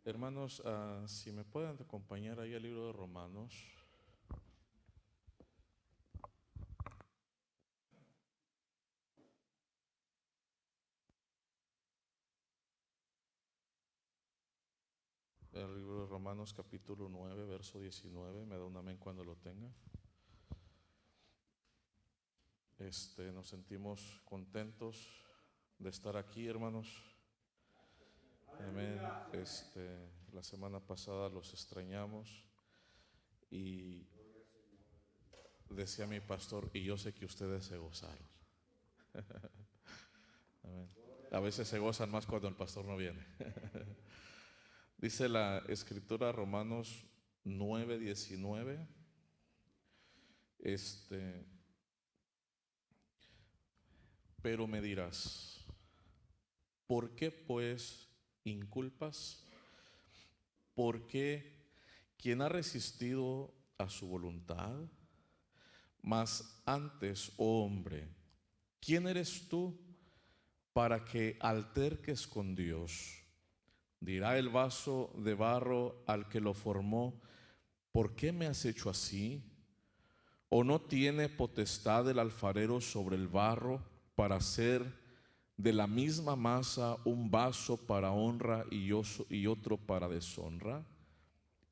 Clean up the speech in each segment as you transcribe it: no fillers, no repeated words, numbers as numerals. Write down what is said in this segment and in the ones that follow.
Hermanos, si me pueden acompañar ahí al libro de Romanos. El libro de Romanos capítulo 9, verso 19. Me da un amén cuando lo tenga. Nos sentimos contentos de estar aquí, hermanos. Amén. La semana pasada los extrañamos y decía mi pastor, y yo sé que ustedes se gozaron. Amén. A veces se gozan más cuando el pastor no viene. Dice la escritura Romanos 9:19. Pero me dirás, ¿por qué pues inculpas? ¿Por qué quien ha resistido a su voluntad? Mas antes, oh hombre, ¿quién eres tú para que alterques con Dios? Dirá el vaso de barro al que lo formó, ¿por qué me has hecho así? ¿O no tiene potestad el alfarero sobre el barro para hacer de la misma masa un vaso para honra y otro para deshonra?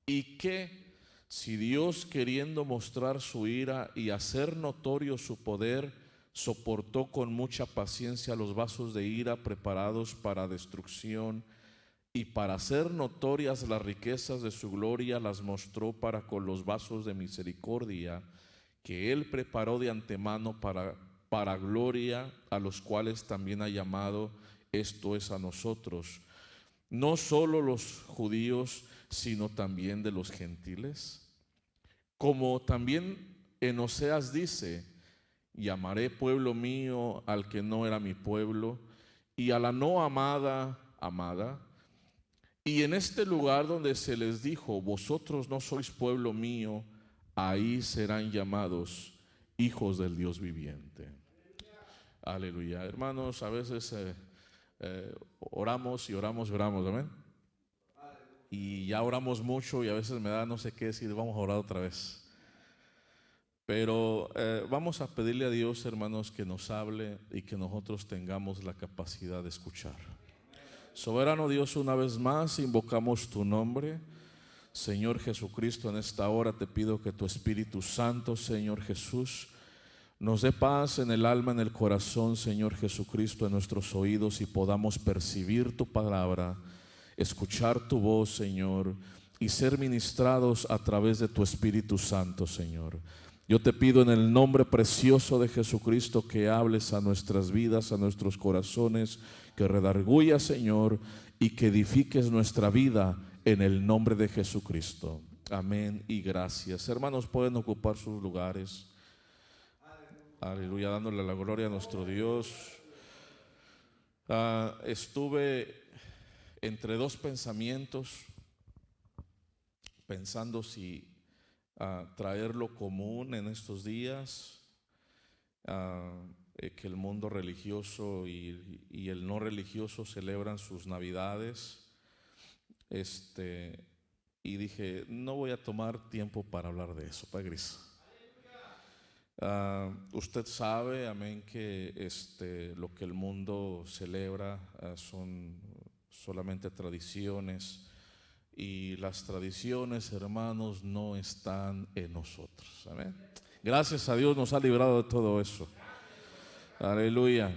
¿Y qué si Dios, queriendo mostrar su ira y hacer notorio su poder, soportó con mucha paciencia los vasos de ira preparados para destrucción, y para hacer notorias las riquezas de su gloria las mostró para con los vasos de misericordia que Él preparó de antemano para gloria, a los cuales también ha llamado, esto es a nosotros, no solo los judíos, sino también de los gentiles? Como también en Oseas dice, llamaré pueblo mío al que no era mi pueblo, y a la no amada, amada. Y en este lugar donde se les dijo, vosotros no sois pueblo mío, ahí serán llamados hijos del Dios viviente. Aleluya. Hermanos, a veces oramos y oramos y oramos, amén. Y ya oramos mucho y a veces me da no sé qué decir, vamos a orar otra vez. Pero vamos a pedirle a Dios, hermanos, que nos hable y que nosotros tengamos la capacidad de escuchar. Soberano Dios, una vez más invocamos tu nombre. Señor Jesucristo, en esta hora te pido que tu Espíritu Santo, Señor Jesús, nos dé paz en el alma, en el corazón, Señor Jesucristo, en nuestros oídos, y podamos percibir tu palabra, escuchar tu voz, Señor, y ser ministrados a través de tu Espíritu Santo, Señor. Yo te pido en el nombre precioso de Jesucristo que hables a nuestras vidas, a nuestros corazones, que redarguyas, Señor, y que edifiques nuestra vida en el nombre de Jesucristo. Amén y gracias. Hermanos, pueden ocupar sus lugares. Aleluya, dándole la gloria a nuestro Dios. Estuve entre dos pensamientos, pensando si traer lo común en estos días, que el mundo religioso y el no religioso celebran sus navidades. Y dije, no voy a tomar tiempo para hablar de eso, Padre Gris. Usted sabe, amén, que lo que el mundo celebra son solamente tradiciones, y las tradiciones, hermanos, no están en nosotros. Amén. Gracias a Dios nos ha librado de todo eso. Aleluya.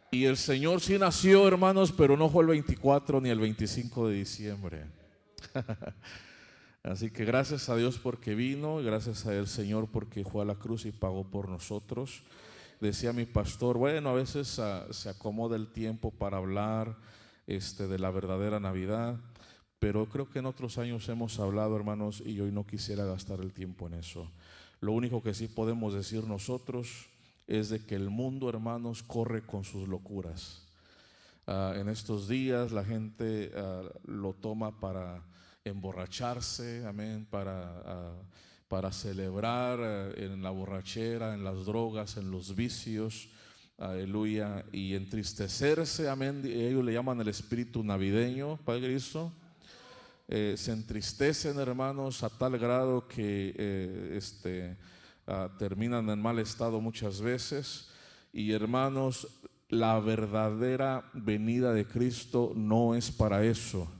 Y el Señor sí nació, hermanos, pero no fue el 24 ni el 25 de diciembre. Así que gracias a Dios porque vino, gracias a el Señor porque fue a la cruz y pagó por nosotros. Decía mi pastor, bueno, a veces se acomoda el tiempo para hablar de la verdadera Navidad, pero creo que en otros años hemos hablado, hermanos, y hoy no quisiera gastar el tiempo en eso. Lo único que sí podemos decir nosotros es de que el mundo, hermanos, corre con sus locuras. En estos días la gente lo toma para emborracharse, amén, para celebrar en la borrachera, en las drogas, en los vicios, aleluya, y entristecerse, amén. Ellos le llaman el espíritu navideño, Padre Cristo. se entristecen, hermanos, a tal grado que terminan en mal estado muchas veces. Y hermanos, la verdadera venida de Cristo no es para eso,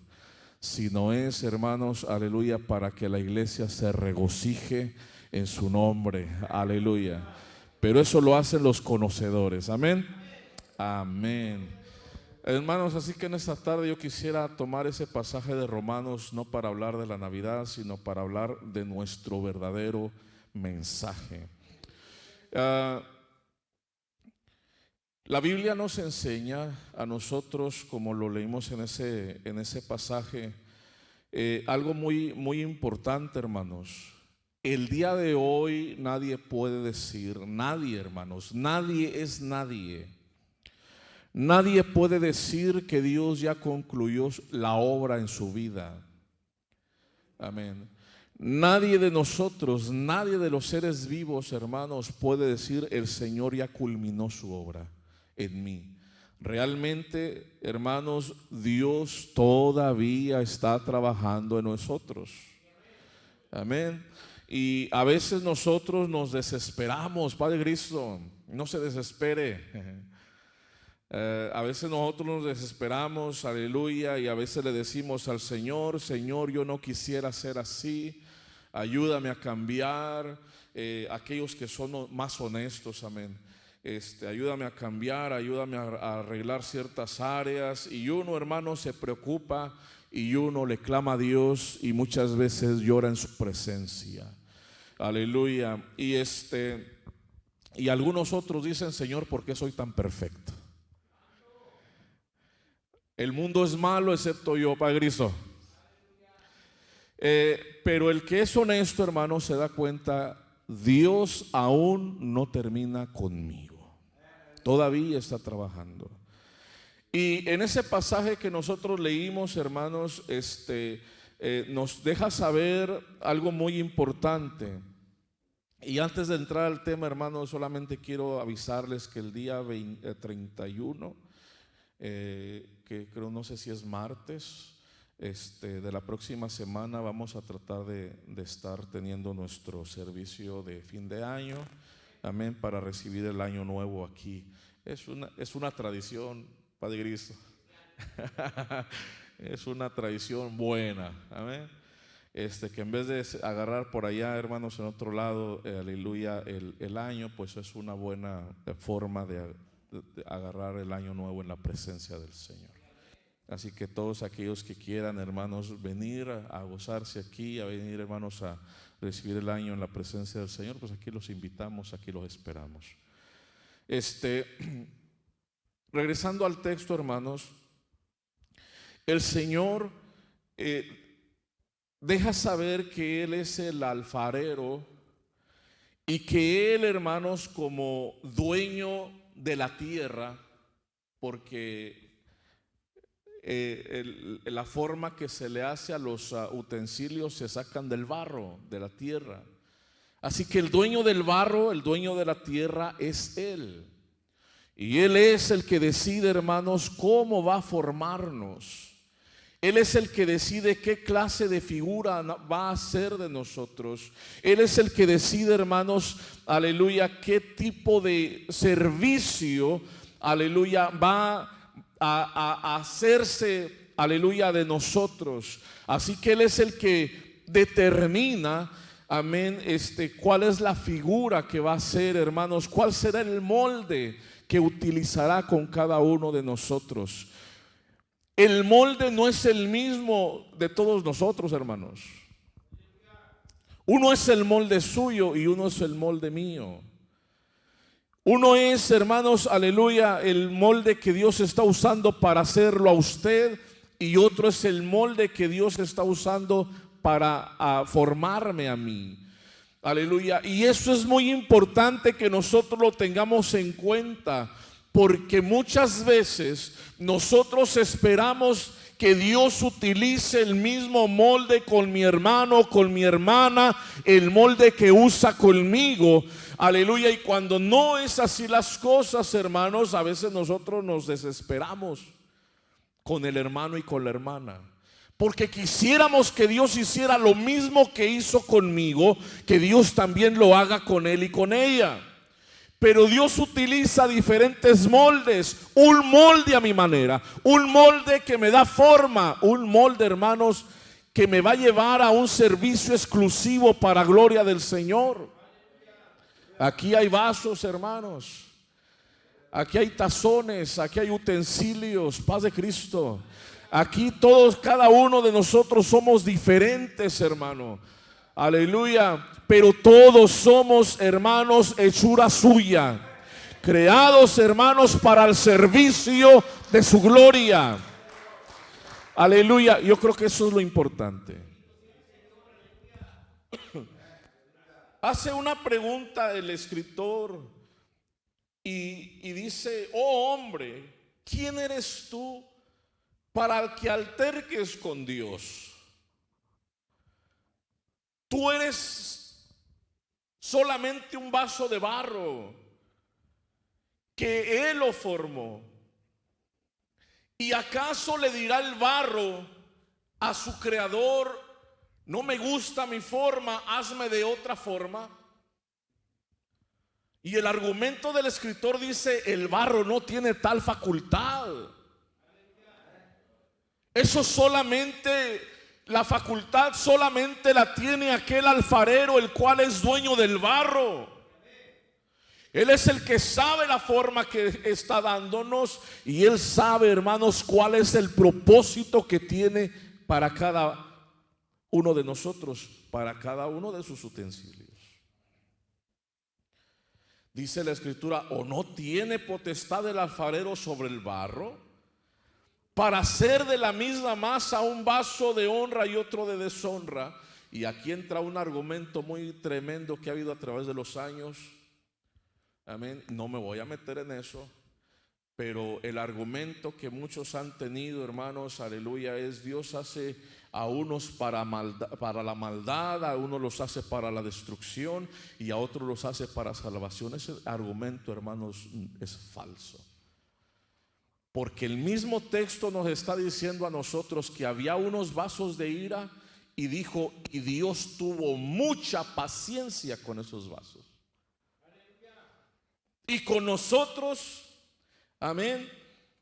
sino es, hermanos, aleluya, para que la iglesia se regocije en su nombre, aleluya. Pero eso lo hacen los conocedores, amén, amén. Hermanos, así que en esta tarde yo quisiera tomar ese pasaje de Romanos, no para hablar de la Navidad, sino para hablar de nuestro verdadero mensaje. La Biblia nos enseña a nosotros, como lo leímos en ese pasaje, algo muy importante, hermanos. El día de hoy nadie puede decir, nadie, hermanos, nadie es nadie. Nadie puede decir que Dios ya concluyó la obra en su vida. Amén. Nadie de nosotros, nadie de los seres vivos, hermanos, puede decir el Señor ya culminó su obra en mí. Realmente, hermanos, Dios todavía está trabajando en nosotros. Amén. Y a veces nosotros nos desesperamos. Padre Cristo, no se desespere. A veces nosotros nos desesperamos, aleluya, y a veces le decimos al Señor, Señor, yo no quisiera ser así, ayúdame a cambiar. Aquellos que son más honestos, amén. Ayúdame a cambiar, ayúdame a arreglar ciertas áreas. Y uno, hermano, se preocupa y uno le clama a Dios y muchas veces llora en su presencia. Aleluya. Y algunos otros dicen, Señor, ¿por qué soy tan perfecto? El mundo es malo excepto yo, Padre Cristo. Pero el que es honesto, hermano, se da cuenta, Dios aún no termina conmigo. Todavía está trabajando. Y en ese pasaje que nosotros leímos, hermanos, nos deja saber algo muy importante. Y antes de entrar al tema, hermanos, solamente quiero avisarles que el día 31, que creo, no sé si es martes, de la próxima semana, vamos a tratar de estar teniendo nuestro servicio de fin de año, amén, para recibir el año nuevo aquí. Es una tradición, Padre Cristo. Es una tradición buena, amén. Que en vez de agarrar por allá, hermanos, en otro lado, aleluya, el año, pues es una buena forma de agarrar el año nuevo en la presencia del Señor. Así que todos aquellos que quieran, hermanos, venir a gozarse aquí, a venir, hermanos, a recibir el año en la presencia del Señor, pues aquí los invitamos, aquí los esperamos. Regresando al texto, hermanos, el Señor deja saber que Él es el alfarero y que Él, hermanos, como dueño de la tierra, porque la forma que se le hace a los utensilios se sacan del barro, de la tierra. Así que el dueño del barro, el dueño de la tierra es Él. Y Él es el que decide, hermanos, cómo va a formarnos. Él es el que decide qué clase de figura va a hacer de nosotros. Él es el que decide, hermanos, aleluya, qué tipo de servicio, aleluya, va a hacerse, aleluya, de nosotros. Así que Él es el que determina, amén, cuál es la figura que va a ser, hermanos, cuál será el molde que utilizará con cada uno de nosotros. El molde no es el mismo de todos nosotros, hermanos. Uno es el molde suyo y uno es el molde mío. Uno es, hermanos, aleluya, el molde que Dios está usando para hacerlo a usted, y otro es el molde que Dios está usando para formarme a mí. Aleluya. Y eso es muy importante que nosotros lo tengamos en cuenta, porque muchas veces nosotros esperamos que Dios utilice el mismo molde con mi hermano, con mi hermana, el molde que usa conmigo. Aleluya. Y cuando no es así las cosas, hermanos, a veces nosotros nos desesperamos con el hermano y con la hermana, porque quisiéramos que Dios hiciera lo mismo que hizo conmigo, que Dios también lo haga con él y con ella. Pero Dios utiliza diferentes moldes, un molde a mi manera, un molde que me da forma, un molde, hermanos, que me va a llevar a un servicio exclusivo para gloria del Señor. Aquí hay vasos, hermanos, aquí hay tazones, aquí hay utensilios, paz de Cristo. Aquí todos, cada uno de nosotros somos diferentes, hermano. Aleluya. Pero todos somos, hermanos, hechura suya, creados, hermanos, para el servicio de su gloria. Aleluya. Yo creo que eso es lo importante. Hace una pregunta el escritor y dice: oh hombre, ¿quién eres tú para que alterques con Dios? Tú eres solamente un vaso de barro que Él lo formó. ¿Y acaso le dirá el barro a su creador: no me gusta mi forma, hazme de otra forma? Y el argumento del escritor dice: el barro no tiene tal facultad. Eso solamente, la facultad solamente la tiene aquel alfarero, el cual es dueño del barro. Él es el que sabe la forma que está dándonos, y Él sabe, hermanos, cuál es el propósito que tiene para cada uno de nosotros, para cada uno de sus utensilios. Dice la escritura: ¿o no tiene potestad el alfarero sobre el barro para hacer de la misma masa un vaso de honra y otro de deshonra? Y aquí entra un argumento muy tremendo que ha habido a través de los años. Amén. No me voy a meter en eso, pero el argumento que muchos han tenido, hermanos, aleluya, es: Dios hace a unos para la maldad, a unos los hace para la destrucción y a otros los hace para salvación. Ese argumento, hermanos, es falso. Porque el mismo texto nos está diciendo a nosotros que había unos vasos de ira, y dijo: y Dios tuvo mucha paciencia con esos vasos. Y con nosotros, amén,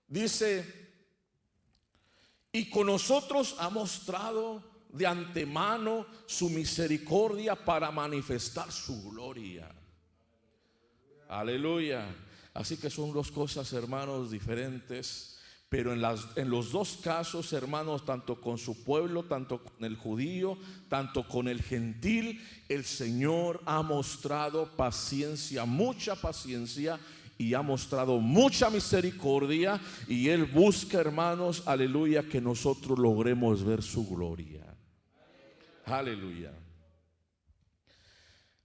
dice: y con nosotros ha mostrado de antemano su misericordia para manifestar su gloria. Aleluya. Así que son dos cosas, hermanos, diferentes. Pero en los dos casos, hermanos, tanto con su pueblo, tanto con el judío, tanto con el gentil, el Señor ha mostrado paciencia, mucha paciencia, y ha mostrado mucha misericordia. Y Él busca, hermanos, aleluya, que nosotros logremos ver su gloria. Aleluya.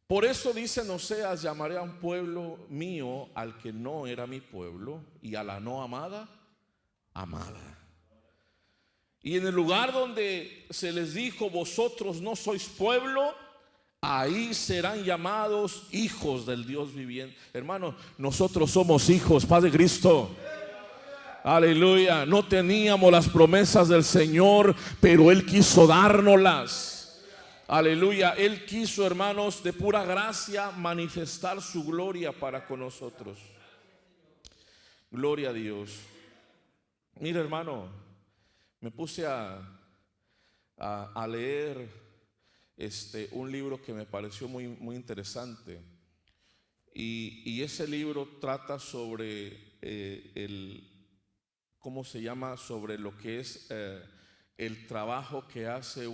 Por eso dice en Oseas: llamaré a un pueblo mío al que no era mi pueblo, y a la no amada, amada. Y en el lugar donde se les dijo: vosotros no sois pueblo, ahí serán llamados hijos del Dios viviente. Hermanos, nosotros somos hijos, paz de Cristo. Aleluya. No teníamos las promesas del Señor, pero Él quiso dárnoslas. Aleluya. Él quiso, hermanos, de pura gracia manifestar su gloria para con nosotros. Gloria a Dios. Mira, hermano, me puse a leer un libro que me pareció muy, muy interesante. Y ese libro trata sobre ¿cómo se llama? Sobre lo que es el trabajo que hace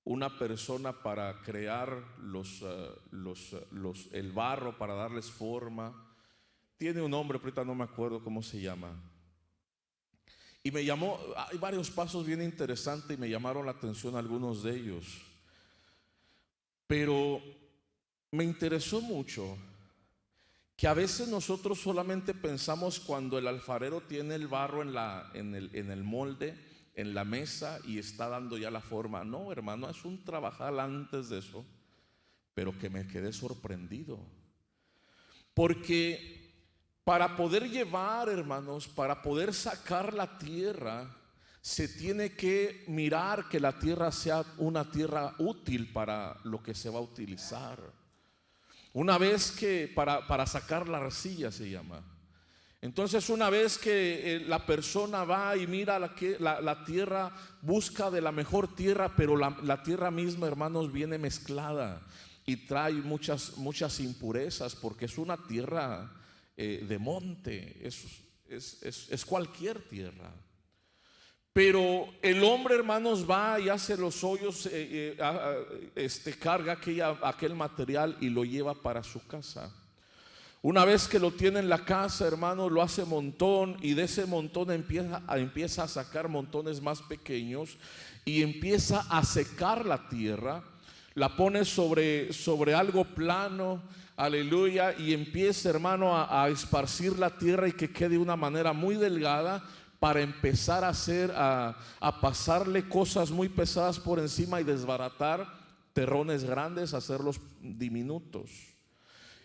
una persona para crear el barro, para darles forma. Tiene un nombre, ahorita no me acuerdo cómo se llama. Y me llamó, hay varios pasos bien interesantes y me llamaron la atención algunos de ellos. Pero me interesó mucho que a veces nosotros solamente pensamos cuando el alfarero tiene el barro en el molde, en la mesa, y está dando ya la forma. No, hermano, es un trabajar antes de eso. Pero que me quedé sorprendido. Porque para poder llevar, hermanos, para poder sacar la tierra se tiene que mirar que la tierra sea una tierra útil para lo que se va a utilizar. Una vez que para sacar la arcilla se llama. Entonces una vez que la persona va y mira la tierra, busca de la mejor tierra, pero la tierra misma, hermanos, viene mezclada y trae muchas impurezas, porque es una tierra de monte, es cualquier tierra. Pero el hombre, hermanos, va y hace los hoyos, carga aquel material y lo lleva para su casa. Una vez que lo tiene en la casa, hermanos, lo hace montón, y de ese montón empieza a sacar montones más pequeños y empieza a secar la tierra. La pone sobre algo plano, aleluya, y empieza, hermano, a esparcir la tierra y que quede de una manera muy delgada, para empezar a pasarle cosas muy pesadas por encima y desbaratar terrones grandes, hacerlos diminutos.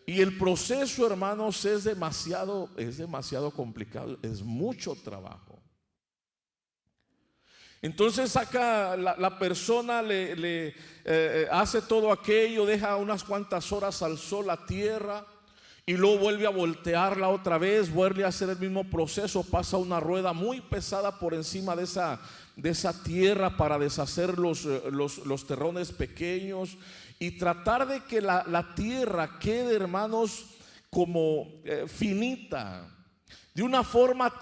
Y el proceso, hermanos, es demasiado complicado, es mucho trabajo. Entonces saca la persona, le hace todo aquello, deja unas cuantas horas al sol la tierra, y luego vuelve a voltearla otra vez, vuelve a hacer el mismo proceso, pasa una rueda muy pesada por encima de esa tierra para deshacer los terrones pequeños y tratar de que la tierra quede, hermanos, como finita, de una forma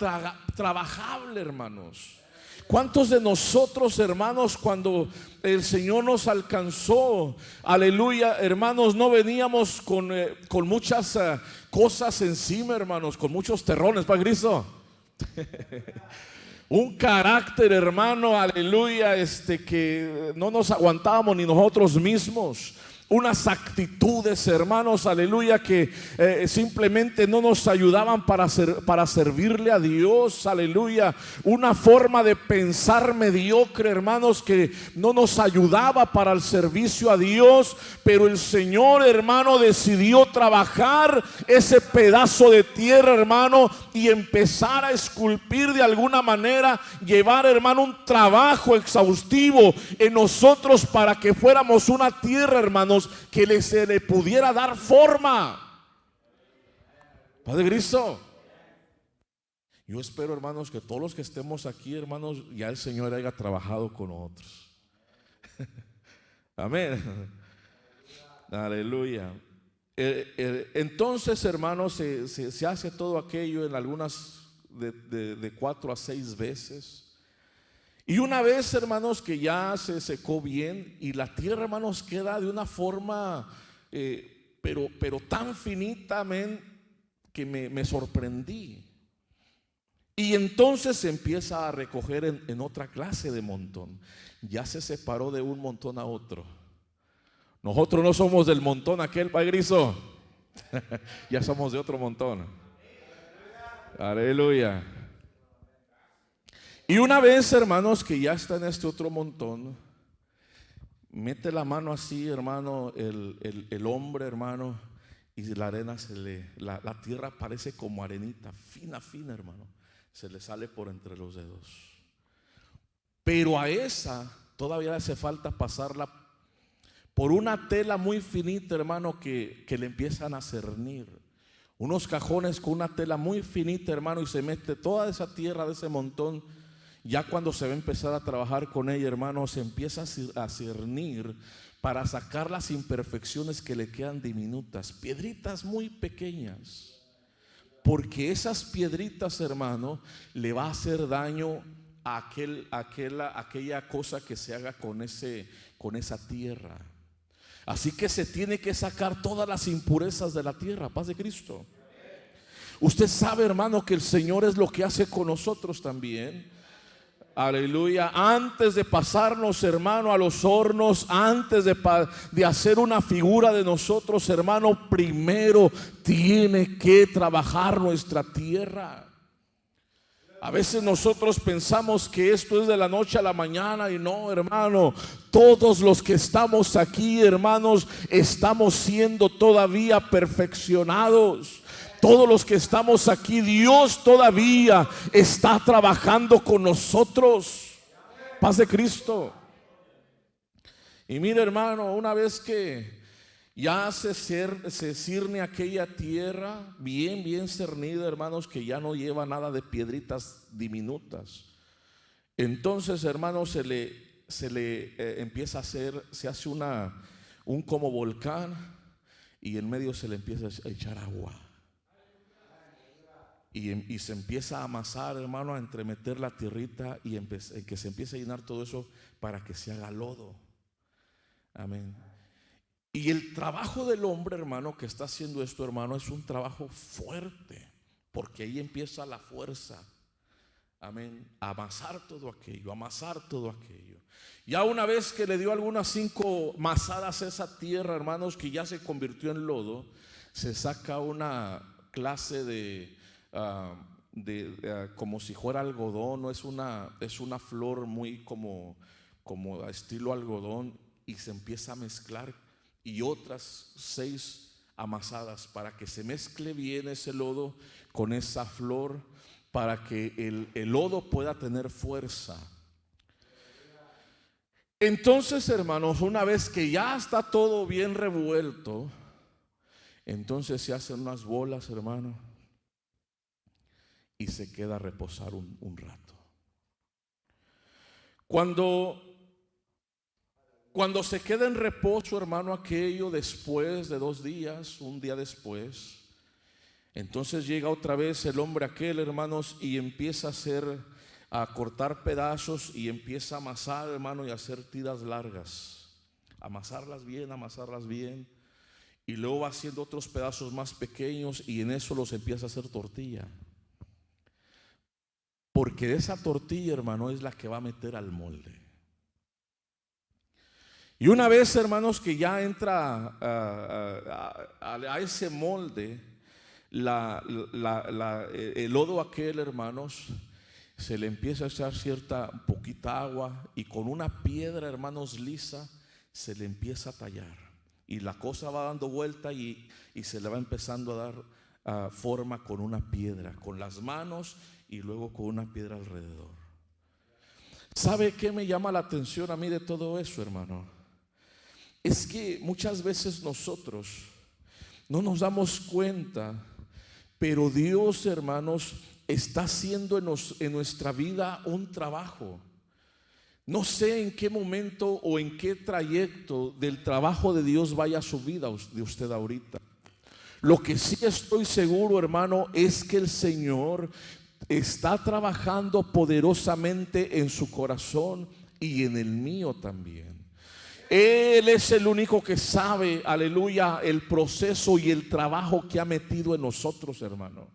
trabajable, hermanos. ¿Cuántos de nosotros, hermanos, cuando el Señor nos alcanzó, aleluya, hermanos, no veníamos con muchas cosas encima, hermanos, con muchos terrones, Padre Cristo? Un carácter, hermano, aleluya, que no nos aguantábamos ni nosotros mismos. Unas actitudes, hermanos, aleluya, que simplemente no nos ayudaban para servirle a Dios, aleluya. Una forma de pensar mediocre, hermanos, que no nos ayudaba para el servicio a Dios. Pero el Señor, hermano, decidió trabajar ese pedazo de tierra, hermano, y empezar a esculpir de alguna manera, llevar, hermano, un trabajo exhaustivo en nosotros para que fuéramos una tierra, hermanos, que se le pudiera dar forma. Padre Cristo, yo espero, hermanos, que todos los que estemos aquí, hermanos, ya el Señor haya trabajado con nosotros. Amén. Aleluya. Entonces, hermanos, se hace todo aquello en algunas de 4 a 6 veces. Y una vez, hermanos, que ya se secó bien y la tierra, hermanos, queda de una forma pero tan finita, amén, que me sorprendí. Y entonces se empieza a recoger en otra clase de montón. Ya se separó de un montón a otro. Nosotros no somos del montón aquel, Padre Cristo. Ya somos de otro montón. Aleluya. Y una vez, hermanos, que ya está en este otro montón, mete la mano así, hermano, el hombre, hermano, y la arena la tierra parece como arenita, fina, hermano, se le sale por entre los dedos. Pero a esa todavía le hace falta pasarla por una tela muy finita, hermano, que le empiezan a cernir. Unos cajones con una tela muy finita, hermano, y se mete toda esa tierra de ese montón. Ya cuando se va a empezar a trabajar con ella, hermano, se empieza a cernir para sacar las imperfecciones que le quedan diminutas, piedritas muy pequeñas, porque esas piedritas, hermano, le va a hacer daño a aquella cosa que se haga con esa tierra. Así que se tiene que sacar todas las impurezas de la tierra. Paz de Cristo. Usted sabe, hermano, que el Señor es lo que hace con nosotros también. Aleluya. Antes de pasarnos, hermano, a los hornos, antes de hacer una figura de nosotros, hermano, primero tiene que trabajar nuestra tierra. A veces nosotros pensamos que esto es de la noche a la mañana, y no, hermano. Todos los que estamos aquí, hermanos, estamos siendo todavía perfeccionados. Todos los que estamos aquí, Dios todavía está trabajando con nosotros. Paz de Cristo. Y mira, hermano, una vez que ya se cierne aquella tierra bien cernida, hermanos, que ya no lleva nada de piedritas diminutas, entonces, hermanos, se le empieza a hacer, se hace un como volcán, y en medio se le empieza a echar agua. Y se empieza a amasar, hermano, a entremeter la tierrita, y que se empiece a llenar todo eso para que se haga lodo. Amén. Y el trabajo del hombre, hermano, que está haciendo esto, hermano, es un trabajo fuerte, porque ahí empieza la fuerza. Amén. Amasar todo aquello, amasar todo aquello. Ya una vez que le dio algunas 5 masadas a esa tierra, hermanos, que ya se convirtió en lodo, se saca una clase de como si fuera algodón, no es una flor muy como estilo algodón, y se empieza a mezclar, y otras 6 amasadas para que se mezcle bien ese lodo con esa flor, para que el lodo pueda tener fuerza. Entonces, hermanos, una vez que ya está todo bien revuelto, entonces se hacen unas bolas, hermano, y se queda a reposar un rato. Cuando se queda en reposo, hermano, aquello, después de 2 días, un día después, entonces llega otra vez el hombre aquel, hermanos, y empieza a cortar pedazos, y empieza a amasar, hermano, y a hacer tiras largas, amasarlas bien, y luego va haciendo otros pedazos más pequeños, y en eso los empieza a hacer tortilla, porque esa tortilla, hermano, es la que va a meter al molde. Y una vez, hermanos, que ya entra a ese molde, el lodo aquel, hermanos, se le empieza a echar poquita agua, y con una piedra, hermanos, lisa, se le empieza a tallar, y la cosa va dando vuelta, y se le va empezando a dar forma con una piedra, con las manos, y luego con una piedra alrededor. ¿Sabe qué me llama la atención a mí de todo eso, hermano? Es que muchas veces nosotros no nos damos cuenta, pero Dios, hermanos, está haciendo en nuestra vida un trabajo. No sé en qué momento o en qué trayecto del trabajo de Dios vaya a su vida de usted ahorita. Lo que sí estoy seguro, hermano, es que el Señor está trabajando poderosamente en su corazón y en el mío también. Él es el único que sabe, aleluya, el proceso y el trabajo que ha metido en nosotros, hermano.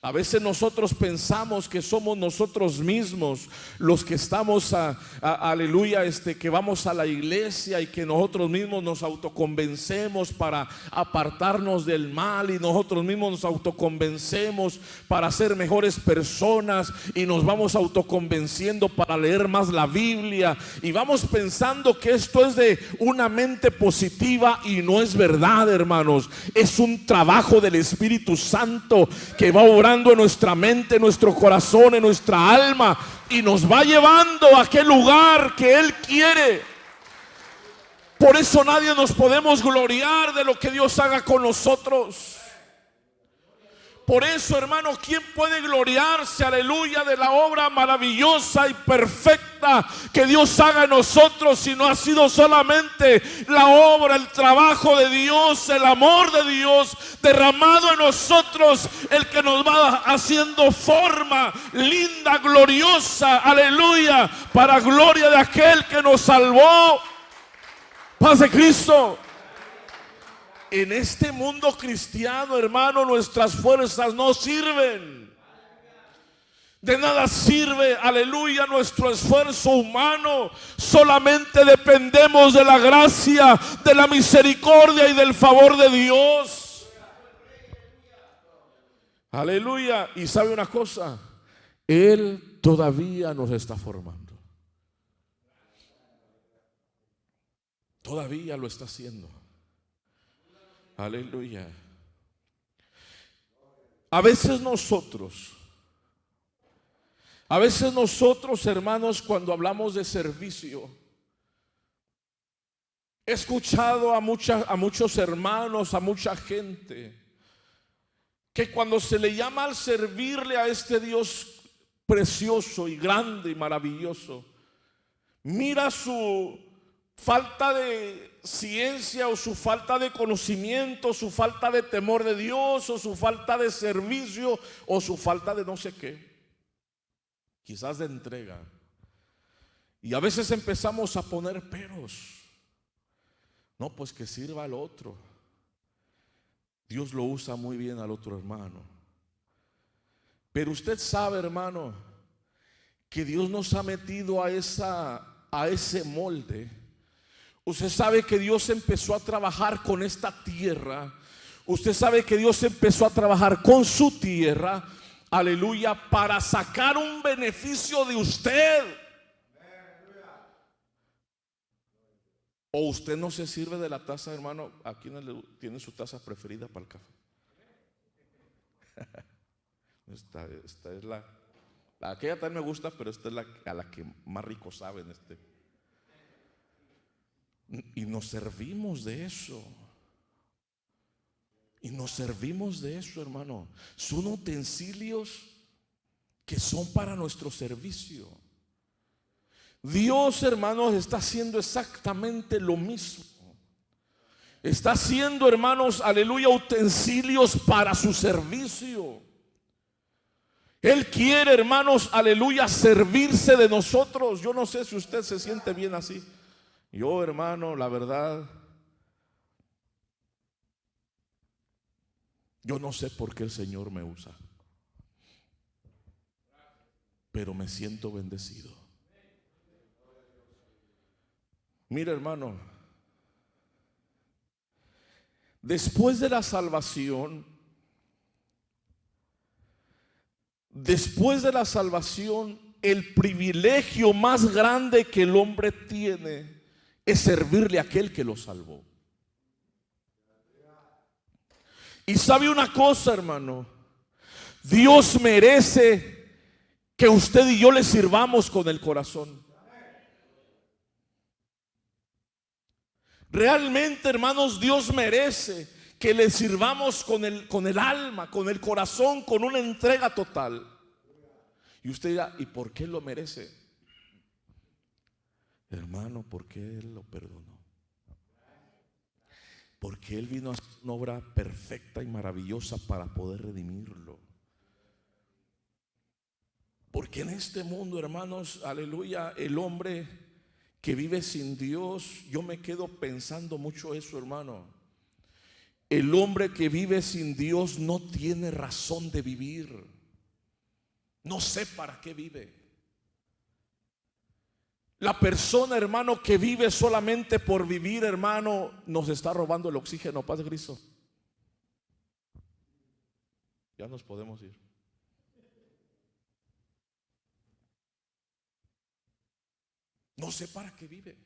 A veces nosotros pensamos que somos nosotros mismos los que estamos, aleluya, que vamos a la iglesia, y que nosotros mismos nos autoconvencemos para apartarnos del mal, y nosotros mismos nos autoconvencemos para ser mejores personas, y nos vamos autoconvenciendo para leer más la Biblia, y vamos pensando que esto es de una mente positiva, y no es verdad, hermanos. Es un trabajo del Espíritu Santo que va obrando en nuestra mente, en nuestro corazón, en nuestra alma, y nos va llevando a aquel lugar que Él quiere. Por eso nadie nos podemos gloriar de lo que Dios haga con nosotros. Por eso, hermano, ¿quién puede gloriarse, aleluya, de la obra maravillosa y perfecta que Dios haga en nosotros, si no ha sido solamente la obra, el trabajo de Dios, el amor de Dios derramado en nosotros, el que nos va haciendo forma linda, gloriosa, aleluya, para gloria de aquel que nos salvó? Paz de Cristo. En este mundo cristiano, hermano, nuestras fuerzas no sirven. De nada sirve, aleluya, nuestro esfuerzo humano. Solamente dependemos de la gracia, de la misericordia y del favor de Dios. Aleluya. Y sabe una cosa, Él todavía nos está formando. Todavía lo está haciendo. Aleluya. A veces nosotros A veces nosotros, hermanos, cuando hablamos de servicio, he escuchado a muchos hermanos, a mucha gente, que cuando se le llama al servirle a este Dios precioso y grande y maravilloso, mira su falta de ciencia o su falta de conocimiento, su falta de temor de Dios o su falta de servicio o su falta de no sé qué, quizás de entrega. Y a veces empezamos a poner peros. No, pues que sirva al otro. Dios lo usa muy bien al otro hermano. Pero usted sabe, hermano, que Dios nos ha metido a ese molde. Usted sabe que Dios empezó a trabajar con esta tierra. Usted sabe que Dios empezó a trabajar con su tierra, aleluya, para sacar un beneficio de usted. O usted no se sirve de la taza, hermano. Aquí tiene su taza preferida para el café. Esta es aquella también me gusta, pero esta es a la que más rico saben. Y nos servimos de eso. Y nos servimos de eso, hermano. Son utensilios que son para nuestro servicio. Dios, hermanos, está haciendo exactamente lo mismo. Está haciendo, hermanos, aleluya, utensilios para su servicio. Él quiere, hermanos, aleluya, servirse de nosotros. Yo no sé si usted se siente bien así. Yo, hermano, la verdad, yo no sé por qué el Señor me usa, pero me siento bendecido. Mira, hermano, después de la salvación, el privilegio más grande que el hombre tiene es servirle a aquel que lo salvó. Y sabe una cosa, hermano, Dios merece que usted y yo le sirvamos con el corazón. Realmente, hermanos, Dios merece que le sirvamos con el alma, con el corazón, con una entrega total. Y usted dirá, ¿y por qué lo merece? Hermano, porque Él lo perdonó. Porque Él vino a hacer una obra perfecta y maravillosa para poder redimirlo. Porque en este mundo, hermanos, aleluya, el hombre que vive sin Dios, yo me quedo pensando mucho eso, hermano. El hombre que vive sin Dios no tiene razón de vivir. No sé para qué vive. La persona, hermano, que vive solamente por vivir, hermano, nos está robando el oxígeno. Paz de Cristo. Ya nos podemos ir. No sé para qué vive.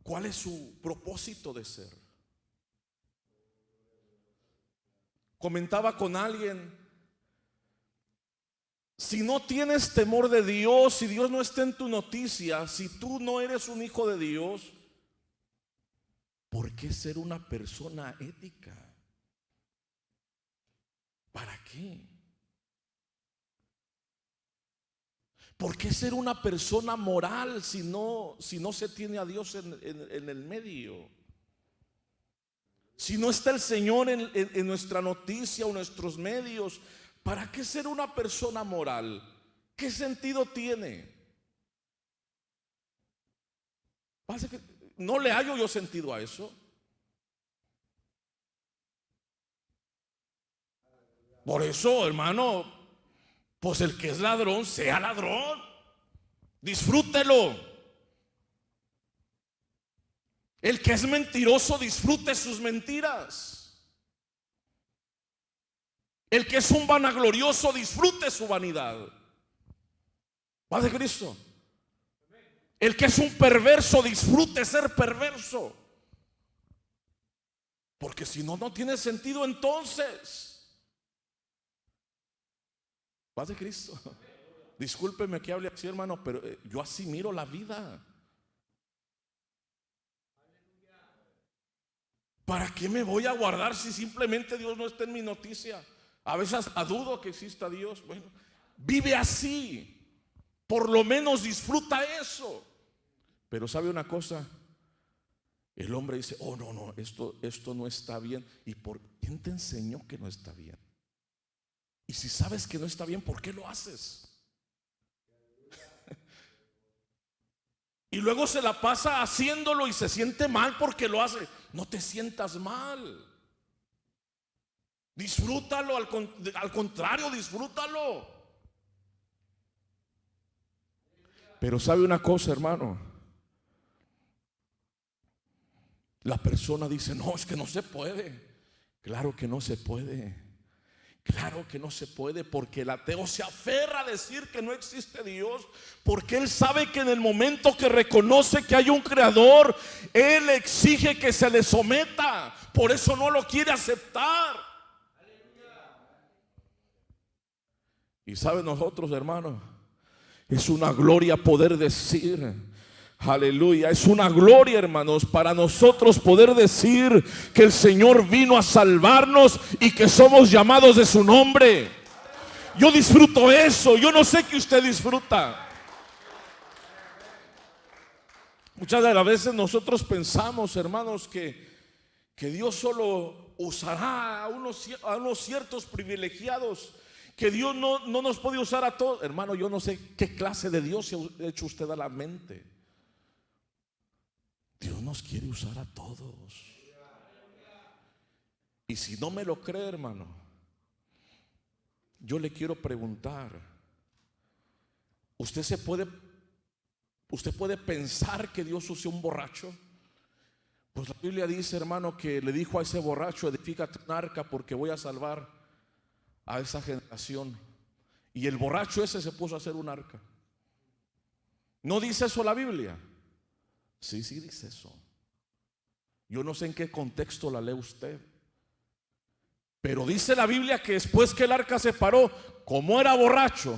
¿Cuál es su propósito de ser? Comentaba con alguien, si no tienes temor de Dios, si Dios no está en tu noticia, si tú no eres un hijo de Dios, ¿por qué ser una persona ética? ¿Para qué? ¿Por qué ser una persona moral si no se tiene a Dios en el medio? Si no está el Señor en nuestra noticia o nuestros medios, ¿para qué ser una persona moral? ¿Qué sentido tiene? No le hallo yo sentido a eso. Por eso, hermano, pues el que es ladrón, sea ladrón. Disfrútelo. El que es mentiroso, disfrute sus mentiras. El que es un vanaglorioso, disfrute su vanidad. Paz de Cristo. El que es un perverso, disfrute ser perverso. Porque si no, no tiene sentido entonces. Paz de Cristo. Discúlpeme que hable así, hermano, pero yo así miro la vida. ¿Para qué me voy a guardar si simplemente Dios no está en mi noticia? A veces dudo que exista Dios. Bueno, vive así. Por lo menos disfruta eso. Pero ¿sabe una cosa? El hombre dice, oh no, esto no está bien. ¿Y por quién te enseñó que no está bien? Y si sabes que no está bien, ¿por qué lo haces? Y luego se la pasa haciéndolo y se siente mal porque lo hace. No te sientas mal. Disfrútalo, al contrario, disfrútalo. Pero ¿sabe una cosa, hermano? La persona dice, no, es que no se puede. Claro que no se puede. Claro que no se puede, porque el ateo se aferra a decir que no existe Dios, porque él sabe que en el momento que reconoce que hay un creador, él exige que se le someta. Por eso no lo quiere aceptar. Y saben nosotros, hermanos, es una gloria poder decir, aleluya, es una gloria, hermanos, para nosotros poder decir que el Señor vino a salvarnos y que somos llamados de su nombre. Yo disfruto eso. Yo no sé qué usted disfruta. Muchas de las veces nosotros pensamos, hermanos, que Dios solo usará a unos ciertos privilegiados, que Dios no nos puede usar a todos. Hermano, yo no sé qué clase de Dios se ha hecho usted a la mente. Dios nos quiere usar a todos. Y si no me lo cree, hermano, yo le quiero preguntar, ¿usted puede pensar que Dios use un borracho? Pues la Biblia dice, hermano, que le dijo a ese borracho, edifícate un arca porque voy a salvar a esa generación. Y el borracho ese se puso a hacer un arca. ¿No dice eso la Biblia? Sí dice eso. Yo no sé en qué contexto la lee usted, pero dice la Biblia que después que el arca se paró, como era borracho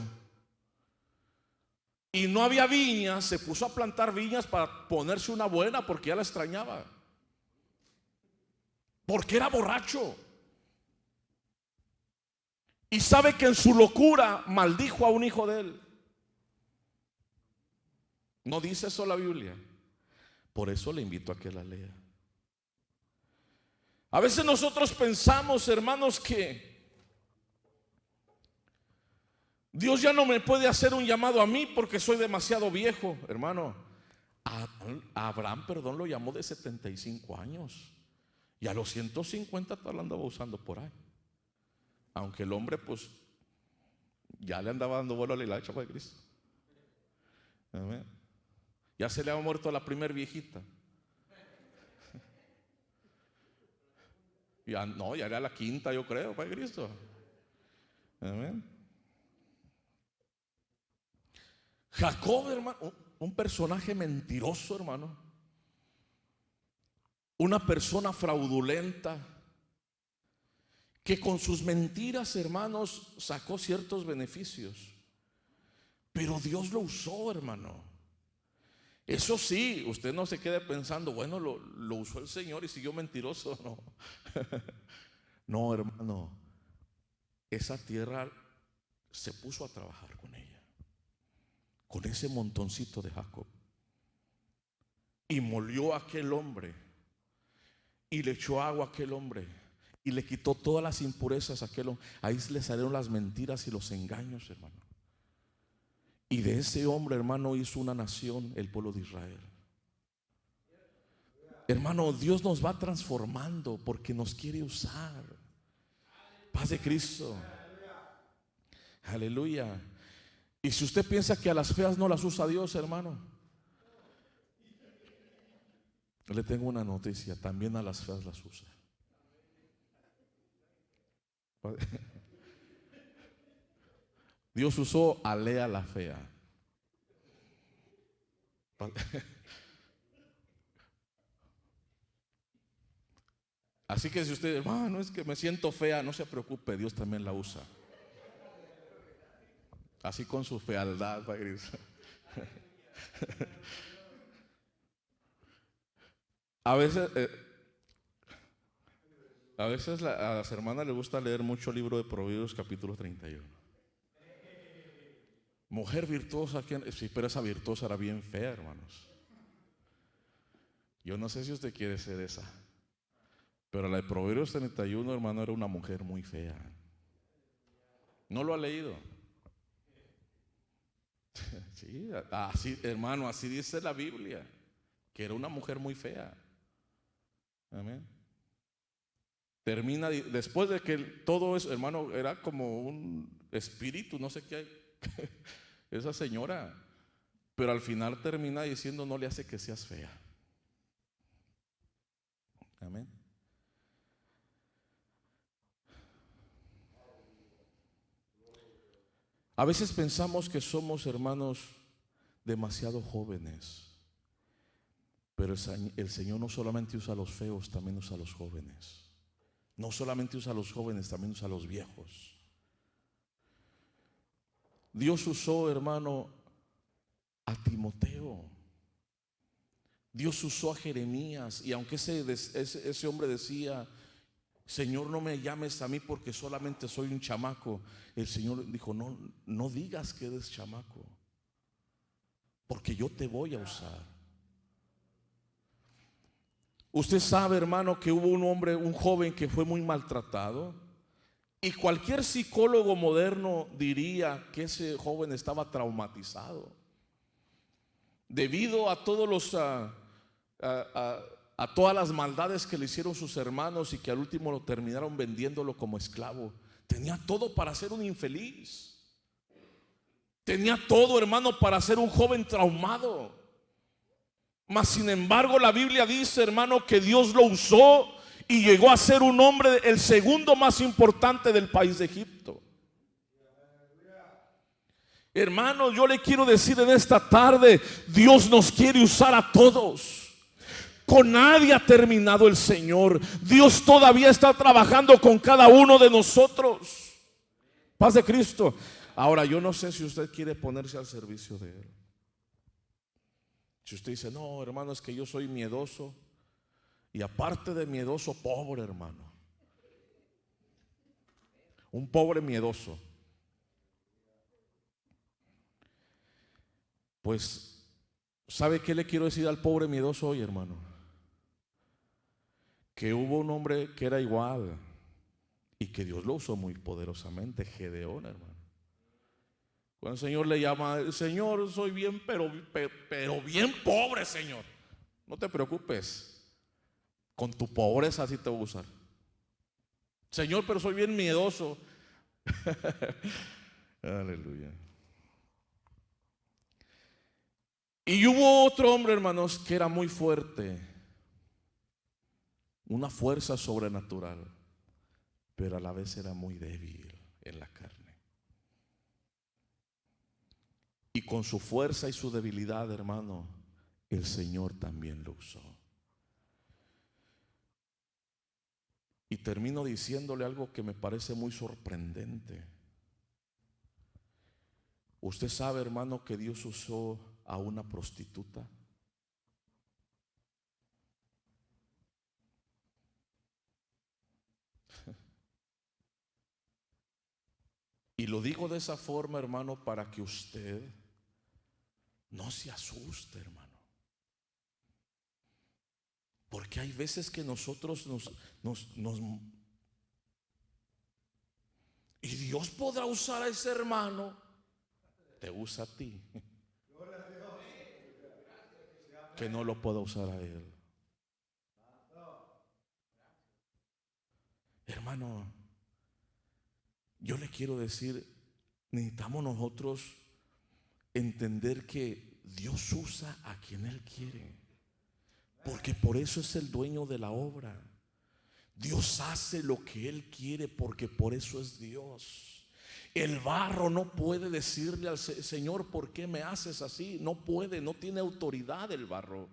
y no había viñas, se puso a plantar viñas para ponerse una buena, porque ya la extrañaba, porque era borracho. Y sabe que en su locura maldijo a un hijo de él. ¿No dice eso la Biblia? Por eso le invito a que la lea. A veces nosotros pensamos, hermanos, que Dios ya no me puede hacer un llamado a mí porque soy demasiado viejo. Hermano, a Abraham, lo llamó de 75 años. Y a los 150 tal lo andaba usando por ahí. Aunque el hombre pues ya le andaba dando vuelo a la hilacha de Cristo. Amén. Ya se le ha muerto la primer viejita. Ya era la quinta, yo creo, Padre Cristo. Amén. Jacob, hermano, un personaje mentiroso, hermano. Una persona fraudulenta que con sus mentiras, hermanos, sacó ciertos beneficios. Pero Dios lo usó, hermano. Eso sí, usted no se quede pensando, bueno, lo usó el Señor y siguió mentiroso. No. No, hermano. Esa tierra se puso a trabajar con ella, con ese montoncito de Jacob. Y molió a aquel hombre. Y le echó agua a aquel hombre. Y le quitó todas las impurezas a aquel hombre. Ahí le salieron las mentiras y los engaños, hermano. Y de ese hombre, hermano, hizo una nación, el pueblo de Israel. Hermano, Dios nos va transformando porque nos quiere usar. Paz de Cristo. Aleluya. Y si usted piensa que a las feas no las usa Dios, hermano, le tengo una noticia: también a las feas las usa. Dios usó a Lea la fea. Así que si usted, no es que me siento fea, no se preocupe, Dios también la usa. así con su fealdad, Padre. A veces, a las hermanas les gusta leer mucho el libro de Proverbios capítulo 31. Mujer virtuosa, sí, pero esa virtuosa era bien fea, hermanos. Yo no sé si usted quiere ser esa, pero la de Proverbios 31, hermano, era una mujer muy fea. ¿No lo ha leído? Sí, así, hermano, así dice la Biblia, que era una mujer muy fea. Amén. Termina, después de que todo eso, hermano, era como un espíritu, no sé qué hay, esa señora, pero al final termina diciendo: no le hace que seas fea. Amén. A veces pensamos que somos, hermanos, demasiado jóvenes, pero el Señor no solamente usa a los feos, también usa a los jóvenes. No solamente usa a los jóvenes, también usa a los viejos. Dios usó, hermano, a Timoteo. Dios usó a Jeremías, y aunque ese hombre decía: Señor, no me llames a mí porque solamente soy un chamaco, el Señor dijo: no, no digas que eres chamaco, porque yo te voy a usar. Usted sabe, hermano, que hubo un joven que fue muy maltratado, y cualquier psicólogo moderno diría que ese joven estaba traumatizado debido a todos los a todas las maldades que le hicieron sus hermanos, y que al último lo terminaron vendiéndolo como esclavo. Tenía todo para ser un infeliz. Tenía todo, hermano, para ser un joven traumado. Mas sin embargo, la Biblia dice, hermano, que Dios lo usó y llegó a ser un hombre, el segundo más importante del país de Egipto. Hermano, yo le quiero decir en esta tarde: Dios nos quiere usar a todos. Con nadie ha terminado el Señor. Dios todavía está trabajando con cada uno de nosotros. Paz de Cristo. Ahora, yo no sé si usted quiere ponerse al servicio de Él. Si usted dice: no, hermano, es que yo soy miedoso, y aparte de miedoso, pobre, hermano. Un pobre miedoso. Pues, ¿sabe qué le quiero decir al pobre miedoso hoy, hermano? Que hubo un hombre que era igual y que Dios lo usó muy poderosamente, Gedeón, hermano. Cuando el Señor le llama: Señor, soy bien, pero bien pobre, Señor. No te preocupes, con tu pobreza así te voy a usar. Señor, pero soy bien miedoso. Aleluya. Y hubo otro hombre, hermanos, que era muy fuerte, una fuerza sobrenatural, pero a la vez era muy débil en la carne. Y con su fuerza y su debilidad, hermano, el Señor también lo usó. Y termino diciéndole algo que me parece muy sorprendente. Usted sabe, hermano, que Dios usó a una prostituta. Y lo digo de esa forma, hermano, para que usted no se asuste, hermano. Porque hay veces que nosotros y Dios podrá usar a ese hermano, te usa a ti, que no lo pueda usar a él. Hermano, yo le quiero decir, necesitamos nosotros entender que Dios usa a quien Él quiere, porque por eso es el dueño de la obra. Dios hace lo que Él quiere, porque por eso es Dios. El barro no puede decirle al Señor: ¿por qué me haces así? No puede, no tiene autoridad el barro.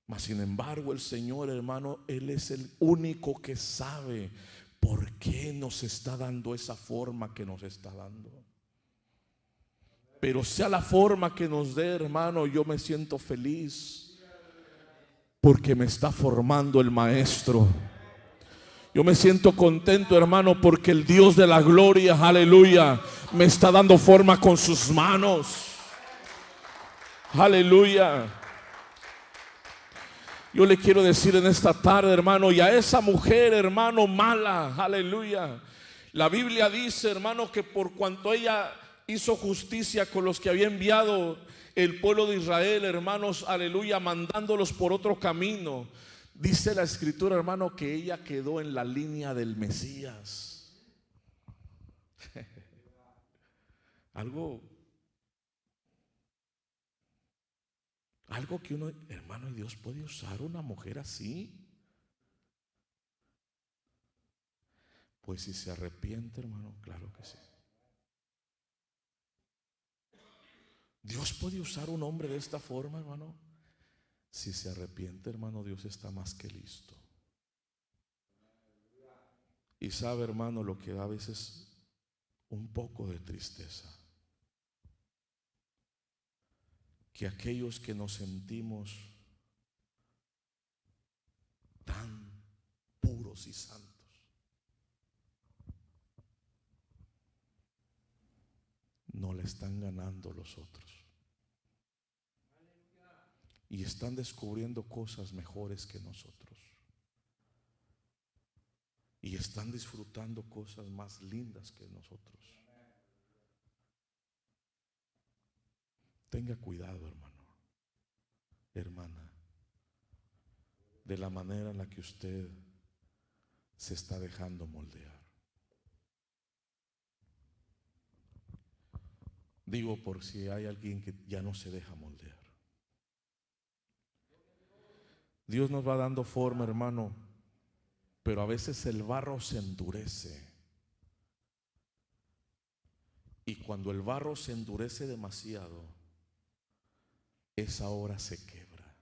Mas sin embargo, el Señor, hermano, Él es el único que sabe por qué nos está dando esa forma que nos está dando. Pero sea la forma que nos dé, hermano, yo me siento feliz porque me está formando el Maestro. Yo me siento contento, hermano, porque el Dios de la gloria, aleluya, me está dando forma con sus manos. Aleluya. Yo le quiero decir en esta tarde, hermano, y a esa mujer, hermano, mala, aleluya. La Biblia dice, hermano, que por cuanto ella hizo justicia con los que había enviado el pueblo de Israel, hermanos, aleluya, mandándolos por otro camino, dice la escritura, hermano, que ella quedó en la línea del Mesías. Algo que uno, hermano, ¿y Dios puede usar una mujer así? Pues si se arrepiente, hermano, claro que sí. Dios puede usar un hombre de esta forma, hermano. Si se arrepiente, hermano, Dios está más que listo. Y sabe, hermano, lo que da a veces un poco de tristeza, que aquellos que nos sentimos tan puros y santos, no le están ganando los otros. Y están descubriendo cosas mejores que nosotros. Y están disfrutando cosas más lindas que nosotros. Tenga cuidado, hermano, hermana, de la manera en la que usted se está dejando moldear. Digo, por si hay alguien que ya no se deja moldear. Dios nos va dando forma, hermano, pero a veces el barro se endurece. Y cuando el barro se endurece demasiado, esa hora se quebra.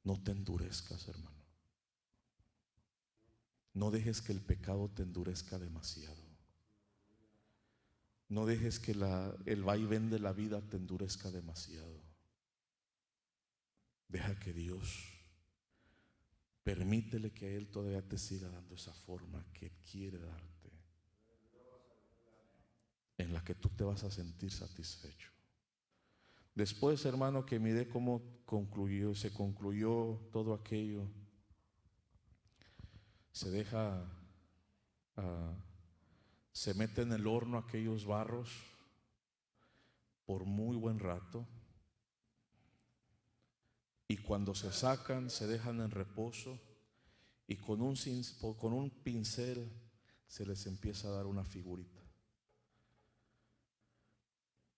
No te endurezcas, hermano. No dejes que el pecado te endurezca demasiado. No dejes que el vaivén de la vida te endurezca demasiado. Deja que Dios, permítele que Él todavía te siga dando esa forma que quiere darte, en la que tú te vas a sentir satisfecho. Después, hermano, que miré cómo se concluyó todo aquello, se deja, se mete en el horno aquellos barros por muy buen rato, y cuando se sacan se dejan en reposo, y con un pincel se les empieza a dar una figurita.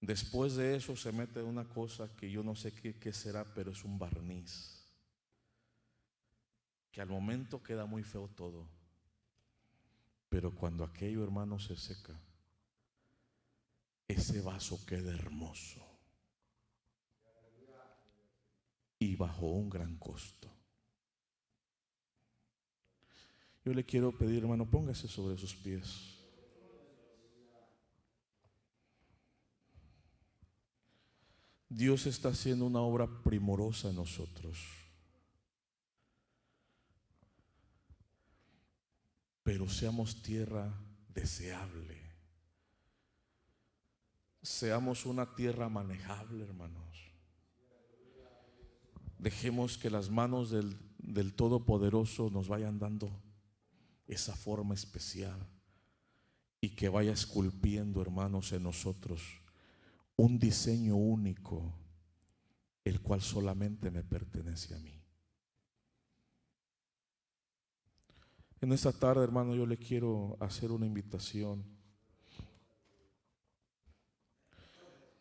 Después de eso se mete una cosa que yo no sé qué será, pero es un barniz, que al momento queda muy feo todo, pero cuando aquello, hermano, se seca, ese vaso queda hermoso y bajo un gran costo. Yo le quiero pedir, hermano, póngase sobre sus pies. Dios está haciendo una obra primorosa en nosotros, pero seamos tierra deseable, seamos una tierra manejable, hermanos. Dejemos que las manos del Todopoderoso nos vayan dando esa forma especial y que vaya esculpiendo, hermanos, en nosotros un diseño único, el cual solamente me pertenece a mí. En esta tarde, hermano, yo le quiero hacer una invitación.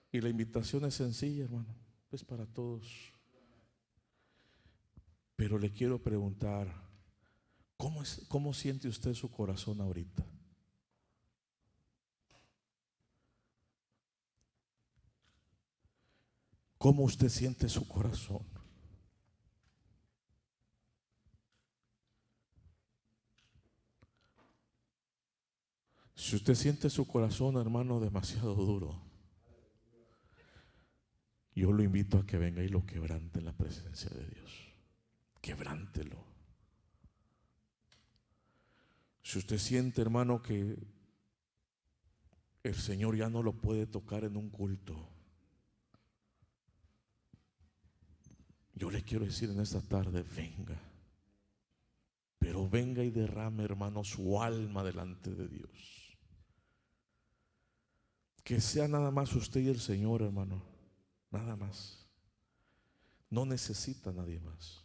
Y la invitación es sencilla, hermano, es para todos. Pero le quiero preguntar, ¿cómo siente usted su corazón ahorita? ¿Cómo usted siente su corazón? Si usted siente su corazón, hermano, demasiado duro, yo lo invito a que venga y lo quebrante en la presencia de Dios. Quebrántelo. Si usted siente, hermano, que el Señor ya no lo puede tocar en un culto, yo le quiero decir en esta tarde, venga. Pero venga y derrame, hermano, su alma delante de Dios. Que sea nada más usted y el Señor, hermano. Nada más. No necesita nadie más.